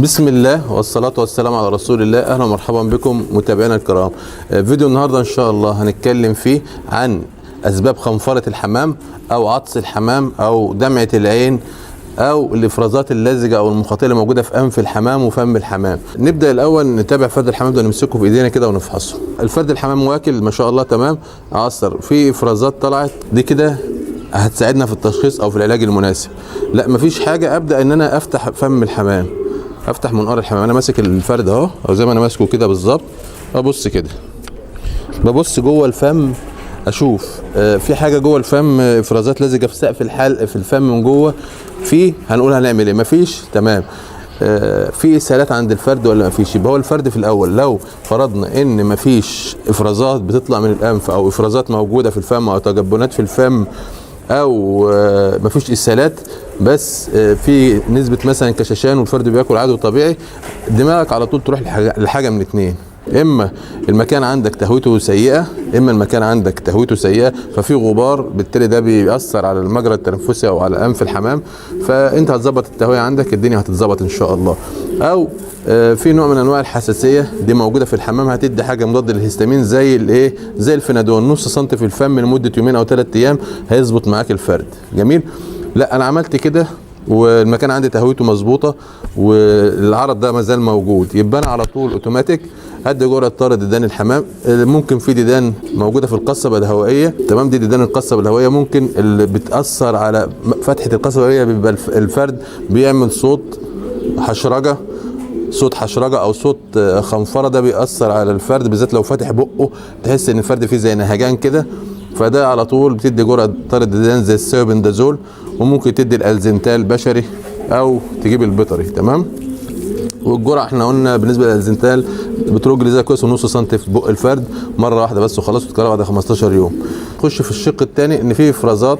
بسم الله والصلاة والسلام على رسول الله. أهلا ومرحبا بكم متابعينا الكرام. فيديو النهاردة إن شاء الله هنتكلم فيه عن أسباب خنفرة الحمام أو عطس الحمام أو دمعة العين أو الإفرازات اللزجة أو المخاطية اللي موجودة في أنف الحمام وفم الحمام. نبدأ الأول نتابع فرد الحمام ده، نمسكه في إيدينا كده ونفحصه. الفرد الحمام واكل ما شاء الله تمام، عصر في إفرازات طلعت دي كده هتساعدنا في التشخيص أو في العلاج المناسب. لا مفيش حاجة، أبدأ إن أنا أفتح فم الحمام، افتح منقار الحمام. انا ماسك الفرد اهو او زي ما انا ماسكه كده بالظبط، ابص كده، ببص جوه الفم اشوف في حاجه جوه الفم، افرازات لزجه في سقف الحلق في الفم من جوه. في هنقول هنعمل ايه؟ مفيش تمام. في اسهالات عند الفرد ولا مفيش؟ يبقى هو الفرد في الاول لو فرضنا ان مفيش افرازات بتطلع من الانف او افرازات موجوده في الفم او تجبنات في الفم او مفيش اسهالات، بس في نسبه مثلا كشاشان والفرد بياكل عادي وطبيعي، دماغك على طول تروح لحاجه من اتنين: اما المكان عندك تهويته سيئه، اما المكان عندك تهويته سيئه ففي غبار، بالتالي ده بيأثر على المجرى التنفسي او على انف الحمام، فانت هتظبط التهويه عندك، الدنيا هتتظبط ان شاء الله. او في نوع من انواع الحساسيه دي موجوده في الحمام، هتدي حاجه مضاد للهستامين زي الايه، زي الفينادون، نص سنتي في الفم لمده يومين او 3 ايام هيظبط معاك الفرد. جميل. لا انا عملت كده والمكان عندي تهويته مظبوطه والعرض ده ما زال موجود، يبقى انا على طول اوتوماتيك هدي جرعه طارد ديدان الحمام. ممكن في ديدان موجوده في القصبه الهوائيه، تمام، دي ديدان القصبه الهوائيه ممكن اللي بتاثر على فتحه القصبه الهوائيه، بيبقى الفرد بيعمل صوت حشرجه، صوت حشرجه او صوت خنفره، ده بيأثر على الفرد بالذات لو فاتح بقه، تحس ان الفرد فيه زي نهجان كده، فده على طول بتدي جرعه طارد ديدان زي السيوبندازول، وممكن تدي الالزنتال بشري او تجيب البيطري. تمام. والجرعه احنا قلنا بالنسبه للالزنتال بتروج لزي كويس ونص سنتي في بق الفرد مره واحده بس وخلاص، وتكرر بعد 15 يوم. خش في الشق الثاني ان في افرازات.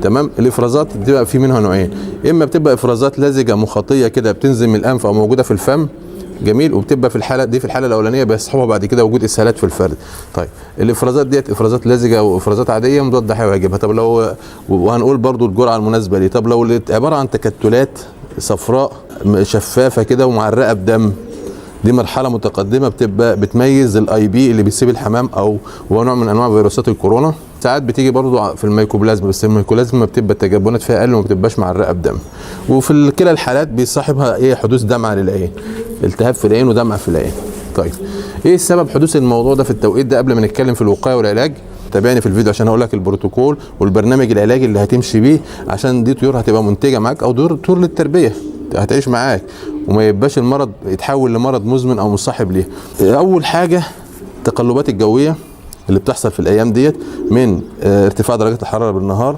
تمام. الافرازات بتبقى في منها نوعين: اما بتبقى افرازات لزجه مخاطيه كده بتنزل من الانف او موجوده في الفم، جميل، وبتبقى في الحاله دي، في الحاله الاولانيه بيصحبها بعد كده وجود اسهالات في الفرد. طيب الافرازات ديت افرازات لزجه وافرازات عاديه مضاد حيوي هيجيبها. طب لو، وهنقول برضو الجرعه المناسبه ليه، طب لو عباره عن تكتلات صفراء شفافه كده ومعرقه بدم، دي مرحله متقدمه بتبقى بتميز الاي بي اللي بيسيب الحمام، او هو نوع من انواع فيروسات الكورونا. ساعات بتيجي برضو في الميكوبلازما، بس الميكوبلازما بتبقى التجبنات فيها اقل وما بتبقاش معرقه بدم. وفي كلا الحالات بيصاحبها ايه؟ حدوث دمعه للعين، التهاب في العين ودمعه في العين. طيب ايه السبب حدوث الموضوع ده في التوقيت ده؟ قبل ما نتكلم في الوقايه والعلاج تابعني في الفيديو عشان هقول لك البروتوكول والبرنامج العلاجي اللي هتمشي بيه، عشان دي طيور هتبقى منتجه معاك او طيور للتربيه هتعيش معاك وما يبقاش المرض يتحول لمرض مزمن او مصاحب ليه. اول حاجه التقلبات الجويه اللي بتحصل في الايام ديت، من ارتفاع درجات الحراره بالنهار،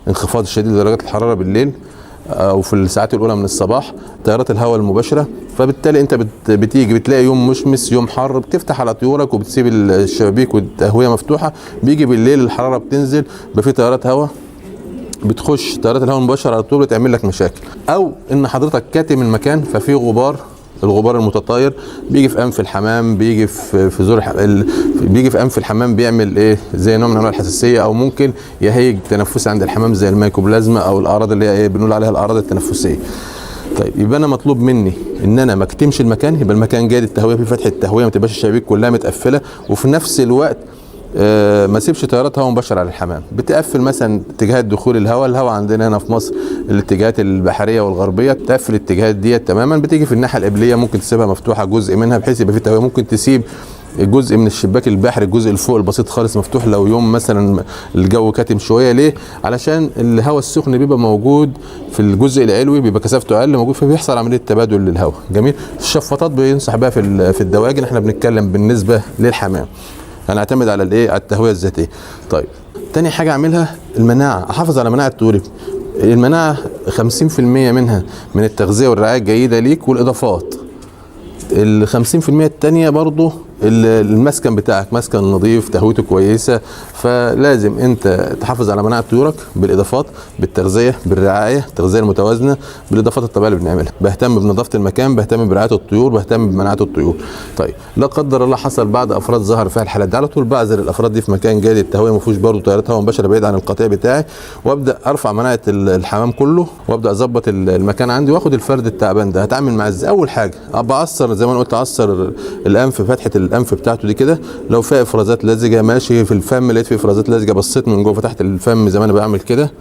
انخفاض شديد لدرجات الحراره بالليل او في الساعات الاولى من الصباح، تيارات الهواء المباشره، فبالتالي انت بتيجي بتلاقي يوم مشمس، يوم حر، بتفتح على طيورك وبتسيب الشبابيك والتهويه مفتوحه، بيجي بالليل الحراره بتنزل، يبقى في تيارات هواء بتخش، تيارات الهواء المباشره على طول بتعمل لك مشاكل. او ان حضرتك كاتم المكان ففي غبار، الغبار المتطاير بيجي في انف الحمام، بيجي في زور بيجي في انف الحمام، بيعمل ايه؟ زي نوع من انواع الحساسيه، او ممكن يهيج تنفسي عند الحمام زي الميكوبلازما او الاعراض اللي هي ايه بنقول عليها الاعراض التنفسيه. طيب يبقى انا مطلوب مني ان انا ما اكتمش المكان، يبقى المكان جيد التهويه، في فتحه التهويه، ما تبقاش الشبابيك كلها متقفله، وفي نفس الوقت ما سيبش تيارات هواء مباشره على الحمام. بتقفل مثلا اتجاهات دخول الهواء عندنا هنا في مصر الاتجاهات البحريه والغربيه، تقفل الاتجاهات ديت تماما. بتيجي في الناحيه القبليه ممكن تسيبها مفتوحه جزء منها بحيث يبقى في تهويه، ممكن تسيب الجزء من الشباك البحري، الجزء اللي فوق البسيط خالص مفتوح لو يوم مثلا الجو كاتم شويه. ليه؟ علشان الهواء السخن بيبقى موجود في الجزء العلوي، بيبقى كثافته اقل موجود، فبيحصل عمليه تبادل للهواء. جميل. الشفاطات بينصح بها في الدواجن، احنا بنتكلم بالنسبه للحمام هنعتمد على الايه؟ على التهويه الذاتيه. طيب تاني حاجه اعملها المناعه، احافظ على مناعه طيوري. المناعه 50% منها من التغذيه والرعايه الجيده ليك، والاضافات ال 50% التانيه برضو المسكن بتاعك مسكن نظيف، تهويته كويسه، فلازم انت تحافظ على مناعه طيورك بالاضافات، بالتغذيه، بالرعايه، التغذيه المتوازنه، بالاضافات الطبيعيه اللي بنعملها. بهتم بنظافه المكان، بهتم برعايه الطيور، بهتم بمناعه الطيور. طيب لا قدر الله حصل بعض افراد ظهر فيها الحالات دي، على طول بعزل الافراد دي في مكان جيد التهويه ما فيهوش برضه تيارات هواء مباشره بعيد عن القطيع بتاعي، وابدا ارفع مناعه الحمام كله، وابدا اظبط المكان عندي، واخد الفرد التعبان ده هتعامل معاه ازاي. اول حاجه بعصر زي ما انا قلت، اعصر الانف، فتحه الانف بتاعته دي كده، لو فيها افرازات لزجه ماشي في الفم، لقيت فيه افرازات لزجه بصيت من جوه فتحت الفم زي ما انا بعمل كده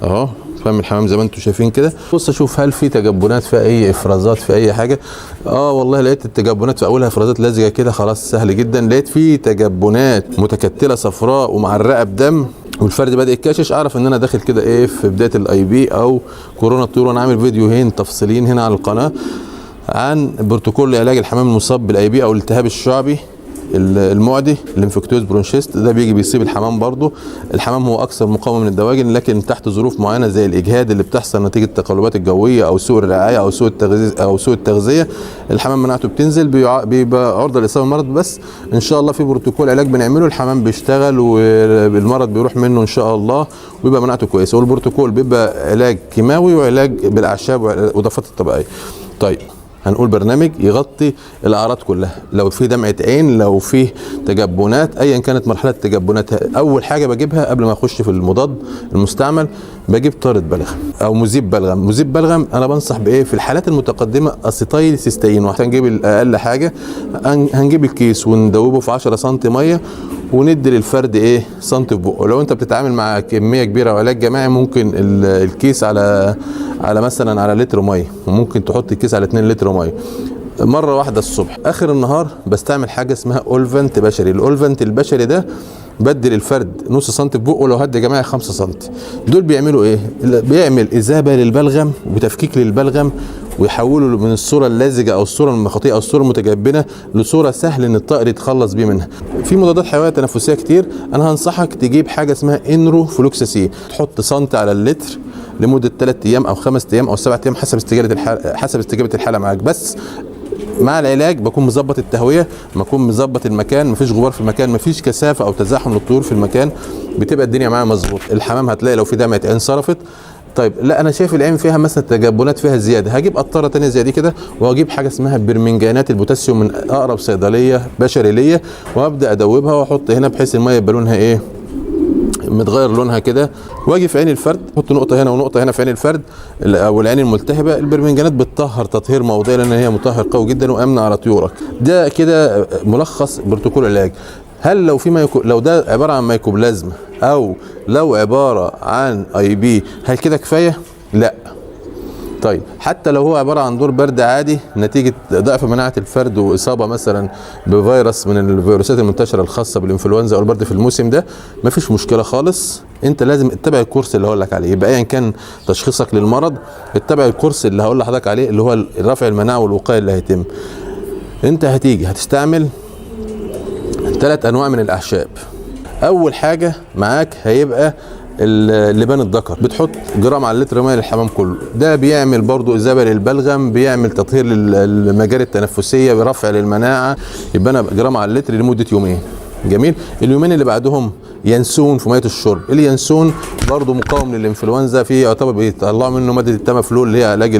اهو، فم الحمام زي ما انتم شايفين كده. بص اشوف هل في تجبنات، في اي افرازات، في اي حاجه. والله لقيت التجبنات في اولها افرازات لزجه كده، خلاص سهل جدا. لقيت في تجبنات متكتله صفراء ومعرقه بدم والفرد بدا يتكاشش، اعرف ان انا داخل كده ايه في بدايه الاي بي او كورونا الطيور. وانا عامل فيديوهين تفصيليين هنا على القناه عن بروتوكول لعلاج الحمام المصاب بالاي بي او الالتهاب الشعبي المعدي، الانفكتوز برونشيست. ده بيجي بيصيب الحمام برضه. الحمام هو اكثر مقاومه من الدواجن، لكن تحت ظروف معينه زي الاجهاد اللي بتحصل نتيجه التقلبات الجويه او سوء الرعايه او سوء التغذيه الحمام مناعته بتنزل، بيبقى عرضه لاصابه المرض. بس ان شاء الله في بروتوكول علاج بنعمله، الحمام بيشتغل والمرض بيروح منه ان شاء الله، ويبقى مناعته كويسه. والبروتوكول بيبقى علاج كيماوي وعلاج بالاعشاب والاضافات الطبيعيه. طيب هنقول برنامج يغطي الاعراض كلها، لو في دمعه عين، لو في تجبنات، ايا كانت مرحله تجبناتها. اول حاجه بجيبها قبل ما اخش في المضاد المستعمل بجيب طارد بلغم او مذيب بلغم. مذيب بلغم انا بنصح بايه في الحالات المتقدمه؟ اسيتايل سيستين. وهنجيب الاقل حاجه، هنجيب الكيس وندوبه في 10 سم ميه وندي للفرد ايه سم في بقه. لو انت بتتعامل مع كميه كبيره وعلاج جماعي ممكن الكيس على مثلا على لتر ميه، وممكن تحط الكيس على 2 لتر ميه مره واحده الصبح. اخر النهار بستعمل حاجه اسمها اولفنت بشري. الاولفنت البشري ده بدي للفرد نص سم في بقه، لو هدي جماعي 5 سم. دول بيعملوا ايه؟ بيعمل اذابه للبلغم وتفكيك للبلغم، ويحولوا من الصوره اللزجه او الصوره المخاطيه او الصوره المتجبنه لصوره سهل ان الطائر يتخلص بيه منها. في مضادات حيويه تنفسيه كتير، انا هنصحك تجيب حاجه اسمها انرو فلوكساسين، تحط سنتي على اللتر لمده 3 ايام او 5 ايام او 7 ايام حسب استجابه الحاله معاك. بس مع العلاج بكون مظبط التهويه، بكون مظبط المكان، مفيش غبار في المكان، مفيش كثافه او تزاحم للطيور في المكان، بتبقى الدنيا معايا مظبوط. الحمام هتلاقي لو في دمعه عين صرفت. طيب لا انا شايف العين فيها مثلا تجبنات فيها زياده، هجيب قطره ثانيه زي دي كده، وهجيب حاجه اسمها برمنجانات البوتاسيوم من اقرب صيدليه بشري ليا، وابدا ادوبها واحط هنا بحيث الميه يبقى لونها ايه متغير لونها كده، واجي في عين الفرد احط نقطه هنا ونقطه هنا في عين الفرد او العين الملتهبه. البرمنجانات بتطهر تطهير موضعي لان هي مطهر قوي جدا وامنه على طيورك. ده كده ملخص بروتوكول العلاج. هل لو في لو ده عباره عن ميكوبلازما او لو عباره عن اي بي هل كده كفايه؟ لا. طيب حتى لو هو عباره عن دور برد عادي نتيجه ضعف مناعه الفرد واصابه مثلا بفيروس من الفيروسات المنتشره الخاصه بالانفلونزا او البرد في الموسم ده، مفيش مشكله خالص. انت لازم اتبع الكورس اللي هقول لك عليه، يبقى ايا كان تشخيصك للمرض اتبع الكورس اللي هقول لحضرتك عليه اللي هو رفع المناعه والوقايه اللي هيتم. انت هتيجي هتستعمل 3 انواع من الاعشاب. اول حاجه معاك هيبقى اللبان الذكر، بتحط جرام على لتر ميه للحمام كله. ده بيعمل برضو اذابه للبلغم، بيعمل تطهير للمجاري التنفسيه، برفع للمناعه. يبقى انا جرام على اللتر لمده يومين. جميل. اليومين اللي بعدهم ينسون في ميه الشرب. اليانسون برضو مقاوم للانفلونزا، فيه يعتبر بيطلعوا منه ماده التامافلول اللي هي علاج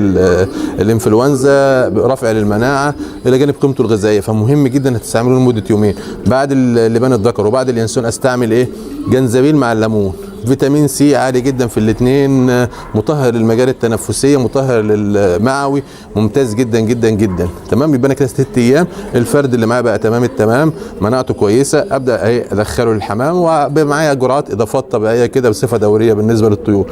الانفلونزا، رفع للمناعه الى جانب قيمته الغذائيه. فمهم جدا هتستعمله لمده يومين. بعد اللبان الذكر وبعد اليانسون استعمل ايه؟ جنزبيل مع الليمون. فيتامين سي عالي جدا في الاثنين، مطهر للمجاري التنفسيه، مطهر للمعوي، ممتاز جدا جدا جدا. تمام. يبقى انا كده 6 ايام الفرد اللي معاه بقى تمام التمام، مناعته كويسه، ابدا ايه ادخله للحمام ومعايا جرعات اضافات طبيعيه كده بصفه دوريه بالنسبه للطيور.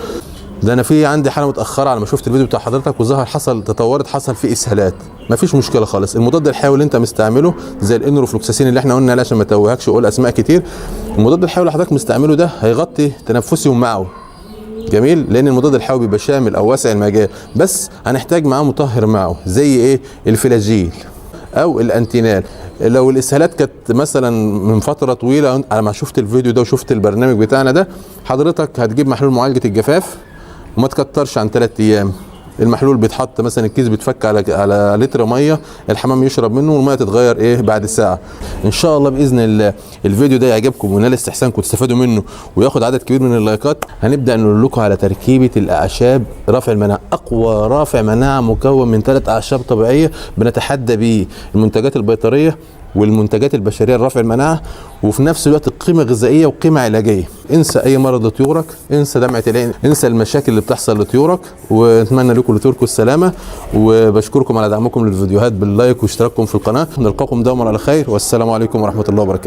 ده انا في عندي حاله متاخره على ما شفت الفيديو بتاع حضرتك وظهر حصل فيه اسهالات، مفيش مشكله خالص. المضاد الحيوي اللي انت مستعمله زي الانروفلوكساسين اللي احنا قلنا عليه عشان ما توهكش واقول اسماء كتير، المضاد الحيوي اللي حضرتك مستعمله ده هيغطي تنفسي ومعوي. جميل. لان المضاد الحيوي بيبقى شامل او واسع المجال، بس هنحتاج معاه مطهر معه زي ايه؟ الفلاجيل او الانتينال. لو الاسهالات كانت مثلا من فتره طويله، على ما شفت الفيديو ده وشفت البرنامج بتاعنا ده، حضرتك هتجيب محلول معالجه الجفاف وما تكترش عن 3 ايام. المحلول بيتحط مثلا، الكيس بيتفك على لتر ميه، الحمام يشرب منه والميه تتغير ايه بعد ساعه. ان شاء الله باذن الله الفيديو ده يعجبكم وينال استحسانكم وتستفادوا منه وياخد عدد كبير من اللايكات. هنبدا نقول لكم على تركيبه الاعشاب رافع المناعه، اقوى رافع مناعه مكون من 3 اعشاب طبيعيه بنتحدى بيه المنتجات البيطريه والمنتجات البشريه لرفع المناعه، وفي نفس الوقت قيمه غذائيه وقيمه علاجيه. انسى اي مرض لطيورك، انسى دمعه العين، انسى المشاكل اللي بتحصل لطيورك، ونتمنى لكم لطيوركم السلامه. وبشكركم على دعمكم للفيديوهات باللايك واشتراككم في القناه. نلقاكم دوما على خير، والسلام عليكم ورحمه الله وبركاته.